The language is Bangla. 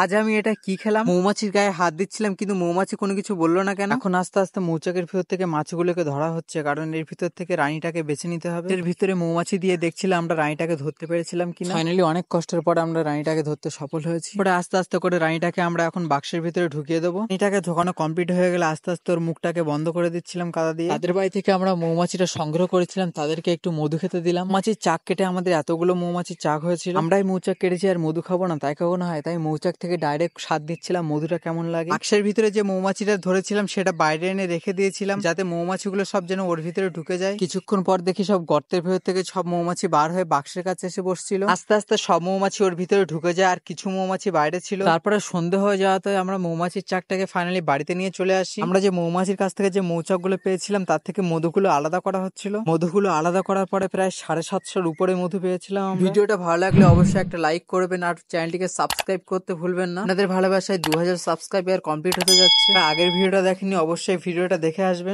আজ আমি এটা কি খেলাম? মৌমাছির গায়ে হাত দিচ্ছিলাম কিন্তু মৌমাছি কোনো কিছু বললো না কেন? এখন আস্তে আস্তে মৌচাকের ভিতর থেকে মাছগুলোকে ধরা হচ্ছে, কারণ এর ভিতর থেকে রানীটাকে বেছে নিতে হবে। এর ভিতরে মৌমাছি দিয়ে দেখছিলাম আমরা রানীটাকে ধরতে পেরেছিলাম কিনা। ফাইনালি অনেক কষ্টের পরে আমরা রানীটাকে ধরতে সফল হয়েছি। পরে আস্তে আস্তে করে রানীটাকে আমরা এখন বাক্সের ভিতরে ঢুকিয়ে দেবো। রানীটাকে ঢোকানো কমপ্লিট হয়ে গেলে আস্তে আস্তে ওর মুখটাকে বন্ধ করে দিচ্ছিলাম কাদা দিয়ে। তাদের বাড়ি থেকে আমরা মৌমাছিটা সংগ্রহ করেছিলাম, তাদেরকে একটু মধু খেতে দিলাম। মৌমাছির চাক কেটে আমাদের এতগুলো মৌমাছির চাক হয়েছিল। আমরাই মৌচাক কেটেছি আর মধু খাবো না তাই কখনো হয়? তাই মৌচাক থেকে ডাইরেক্ট স্বাদ দিচ্ছিলাম মধুটা কেমন লাগে। বাক্সের ভিতরে যে মৌমাছিটা ধরেছিলাম সেটা বাইরে এনে রেখে দিয়েছিলাম যাতে মৌমাছিগুলো সব যেন ওর ভিতরে ঢুকে যায়। কিছুক্ষণ পর দেখি সব গর্তের ভেতর থেকে সব মৌমাছি বার হয়ে বাক্সের কাছে এসে বসছিল। আস্তে আস্তে সব মৌমাছি ওর ভিতরে ঢুকে যায় আর কিছু মৌমাছি বাইরে ছিল। তারপরে সন্ধ্যে হয়ে যাওয়াতে আমরা মৌমাছির চাকটাকে ফাইনালি বাড়িতে নিয়ে চলে আসি। আমরা যে মৌমাছির কাছ থেকে যে মৌচাক গুলো পেয়েছিলাম তার থেকে মধুগুলো আলাদা করা হচ্ছিল। মধুগুলো আলাদা করার পরে প্রায় 750-র উপরে মধু পেয়েছিলাম। ভিডিওটা ভালো লাগলে অবশ্যই একটা লাইক করবেন আর চ্যানেলটিকে সাবস্ক্রাইব করতে ভুলবেন না। আপনাদের ভালোবাসায় 2000 সাবস্ক্রাইবার কমপ্লিট হতে যাচ্ছে। আগের ভিডিওটা দেখেননি অবশ্যই ভিডিওটা দেখে আসবেন।